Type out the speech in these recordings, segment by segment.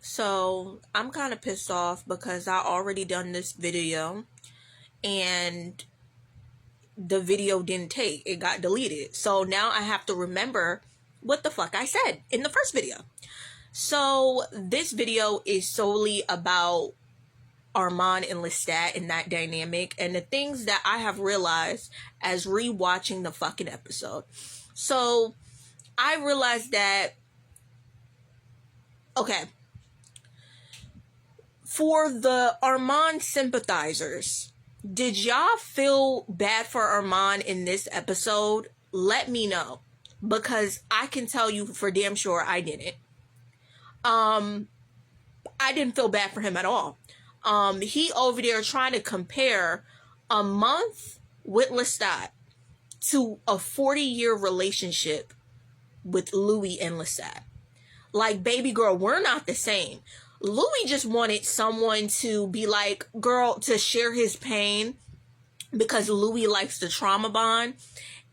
So I'm kind of pissed off because I already done this video and the video didn't take. It got deleted. So now I have to remember what the fuck I said in the first video. So this video is solely about Armand and Lestat and that dynamic and the things that I have realized as rewatching the fucking episode. So I realized that, okay, for the Armand sympathizers, did y'all feel bad for Armand in this episode? Let me know, because I can tell you for damn sure I didn't. I didn't feel bad for him at all. He over there trying to compare a month with Lestat to a 40-year relationship with Louis and Lestat. Like, baby girl, we're not the same. Louis just wanted someone to be like, girl, to share his pain, because Louis likes the trauma bond.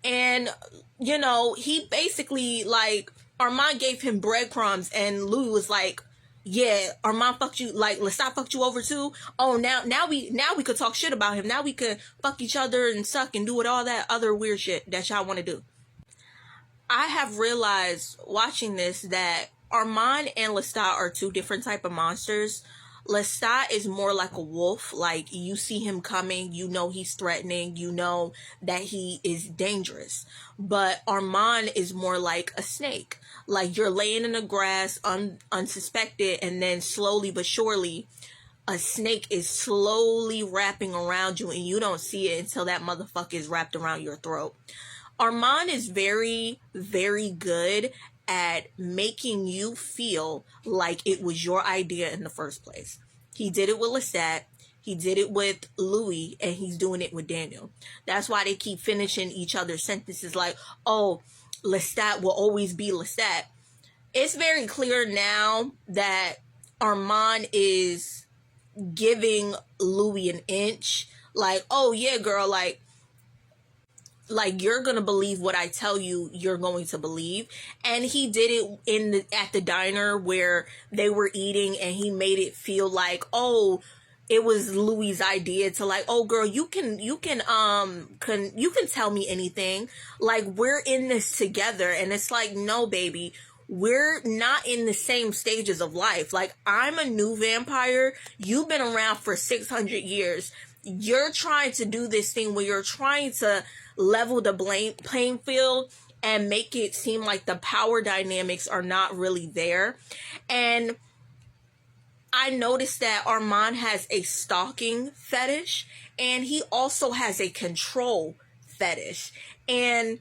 And, you know, he basically, like, Armand gave him breadcrumbs and Louis was like, yeah, Armand fucked you, like, Lestat fucked you over too. Oh, now we could talk shit about him. Now we could fuck each other and suck and do it, all that other weird shit that y'all want to do. I have realized watching this that Armand and Lestat are two different type of monsters. Lestat is more like a wolf. Like, you see him coming, you know he's threatening, you know that he is dangerous. But Armand is more like a snake. Like, you're laying in the grass unsuspected, and then slowly but surely a snake is slowly wrapping around you and you don't see it until that motherfucker is wrapped around your throat. Armand is very, very good at making you feel like it was your idea in the first place. He did it with Lestat, he did it with Louis, and he's doing it with Daniel. That's why they keep finishing each other's sentences like, oh, Lestat will always be Lestat. It's very clear now that Armand is giving Louis an inch. Like, oh yeah, girl, like you're gonna believe what I tell you you're going to believe. And he did it at the diner where they were eating, and he made it feel like, oh, it was Louis' idea to, like, oh girl, you can tell me anything, like, we're in this together. And it's like, no baby, we're not in the same stages of life. Like, I'm a new vampire, you've been around for 600 years. You're trying to do this thing where you're trying to level the playing field and make it seem like the power dynamics are not really there. And I noticed that Armand has a stalking fetish, and he also has a control fetish. And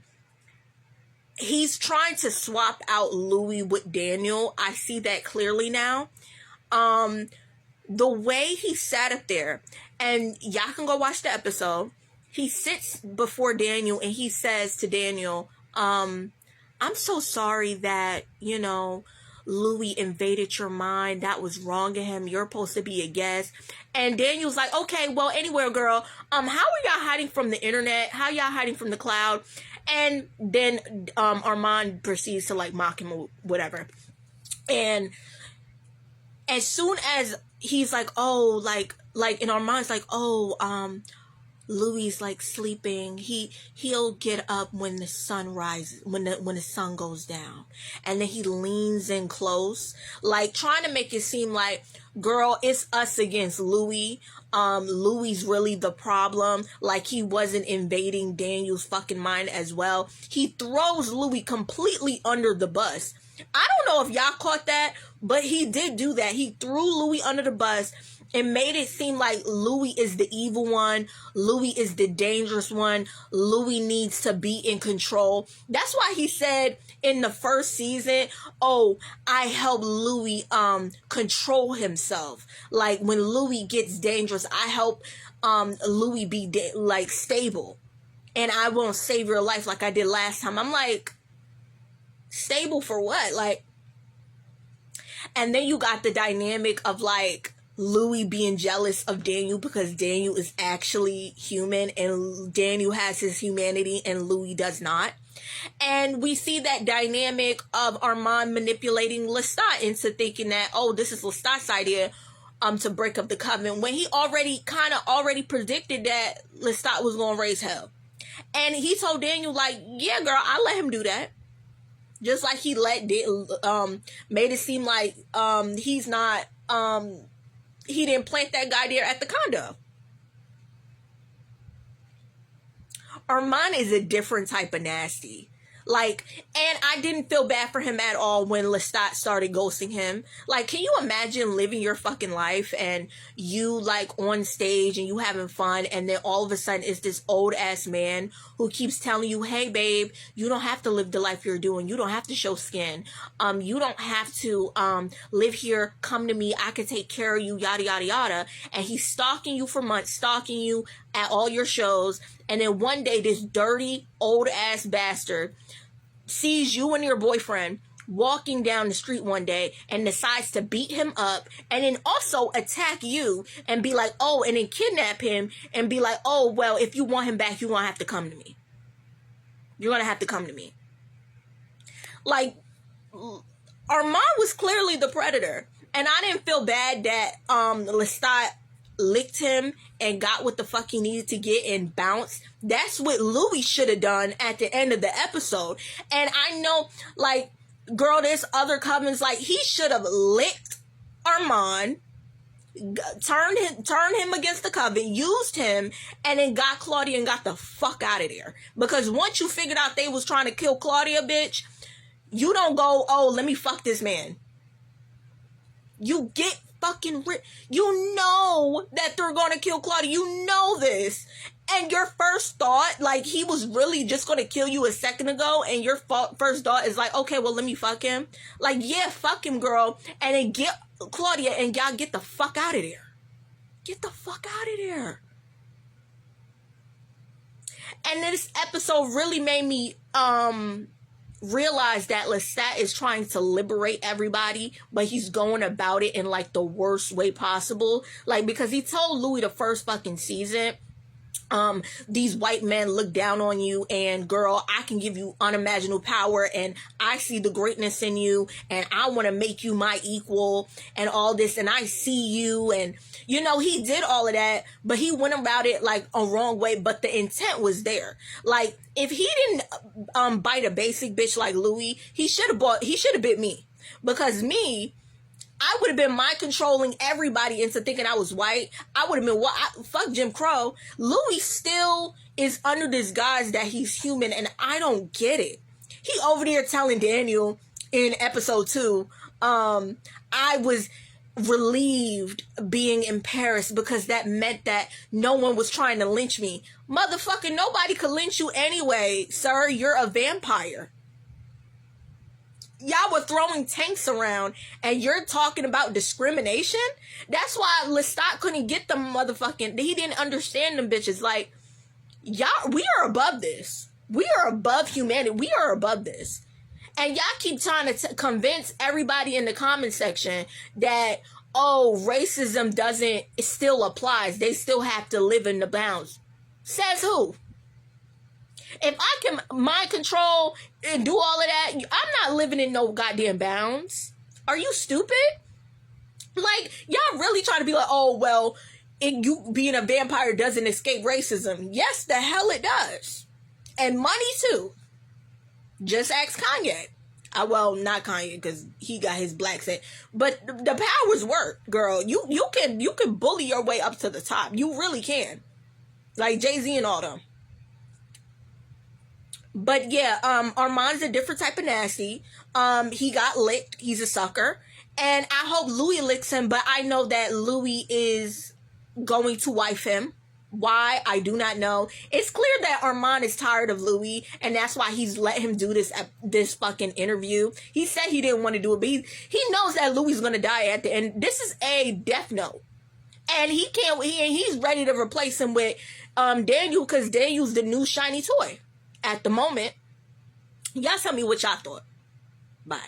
he's trying to swap out Louis with Daniel. I see that clearly now. The way he sat up there, and y'all can go watch the episode, he sits before Daniel and he says to Daniel, I'm so sorry that, you know, Louis invaded your mind. That was wrong of him. You're supposed to be a guest. And Daniel's like, okay, well, anyway, girl, how are y'all hiding from the internet? How y'all hiding from the cloud? And then Armand proceeds to, like, mock him or whatever. And as soon as he's like, oh, like, and Armand's like, oh, Louis, like, sleeping, he'll get up when the sun rises, when the sun goes down. And then he leans in close, like, trying to make it seem like, girl, it's us against Louis. Louis really the problem. Like, he wasn't invading Daniel's fucking mind as well. He throws Louis completely under the bus. I don't know if y'all caught that, but he did do that. He threw Louis under the bus and made it seem like Louis is the evil one. Louis is the dangerous one. Louis needs to be in control. That's why he said in the first season, oh, I help Louis control himself. Like, when Louis gets dangerous, I help Louis be like stable. And I won't save your life like I did last time. I'm like, stable for what? Like, and then you got the dynamic of, like, Louis being jealous of Daniel because Daniel is actually human and Daniel has his humanity and Louis does not. And we see that dynamic of Armand manipulating Lestat into thinking that, oh, this is Lestat's idea to break up the coven, when he already predicted that Lestat was going to raise hell. And he told Daniel, like, yeah, girl, I let him do that. Just like he made it seem like he's not, he didn't plant that guy there at the condo. Armand is a different type of nasty. Like, and I didn't feel bad for him at all when Lestat started ghosting him. Like, can you imagine living your fucking life and you, like, on stage and you having fun, and then all of a sudden it's this old ass man who keeps telling you, hey babe, you don't have to live the life you're doing. You don't have to show skin. You don't have to live here. Come to me. I can take care of you, yada, yada, yada. And he's stalking you for months, stalking you at all your shows. And then one day, this dirty, old-ass bastard sees you and your boyfriend walking down the street one day and decides to beat him up and then also attack you and be like, oh, and then kidnap him and be like, oh, well, if you want him back, you're going to have to come to me. You're going to have to come to me. Like, Armand was clearly the predator. And I didn't feel bad that Lestat licked him and got what the fuck he needed to get and bounced. That's what Louis should have done at the end of the episode. And I know, like, girl, there's other covens, like, he should have licked Armand, turned him against the coven, used him, and then got Claudia and got the fuck out of there. Because once you figured out they was trying to kill Claudia, bitch, you don't go, oh, let me fuck this man. You get fucking you know that they're gonna kill Claudia. You know this. And your first thought, like, he was really just gonna kill you a second ago, and your first thought is like, okay, well, let me fuck him. Like, yeah, fuck him, girl. And then get Claudia and y'all get the fuck out of there. Get the fuck out of there. And this episode really made me realize that Lestat is trying to liberate everybody, but he's going about it in, like, the worst way possible. Like, because he told Louis the first fucking season, these white men look down on you, and girl, I can give you unimaginable power, and I see the greatness in you, and I want to make you my equal, and all this, and I see you, and, you know, he did all of that, but he went about it, like, a wrong way, but the intent was there. Like, if he didn't bite a basic bitch like Louis, he should have bit me. Because me, I would have been mind controlling everybody into thinking I was white. I would have been, fuck Jim Crow. Louis still is under this guise that he's human, and I don't get it. He over there telling Daniel in episode 2, I was relieved being in Paris because that meant that no one was trying to lynch me. Motherfucker, nobody could lynch you anyway, sir. You're a vampire. Y'all were throwing tanks around and you're talking about discrimination? That's why Lestat couldn't get them motherfucking... He didn't understand them bitches. Like, y'all, we are above this. We are above humanity. We are above this. And y'all keep trying to convince everybody in the comment section that, oh, racism it still applies. They still have to live in the bounds. Says who? If I can mind control and do all of that, I'm not living in no goddamn bounds. Are you stupid? Like, y'all really trying to be like, oh, well, you being a vampire doesn't escape racism. Yes, the hell it does. And money, too. Just ask Kanye. Well, not Kanye, because he got his black set. But the powers work, girl. You can bully your way up to the top. You really can. Like Jay-Z and all them. But yeah, Armand's a different type of nasty. He got licked. He's a sucker. And I hope Louis licks him, but I know that Louis is going to wife him. Why? I do not know. It's clear that Armand is tired of Louis, and that's why he's let him do this fucking interview. He said he didn't want to do it, but he knows that Louis is going to die at the end. This is a death note. And he's ready to replace him with Daniel, because Daniel's the new shiny toy at the moment. Y'all tell me what y'all thought. Bye.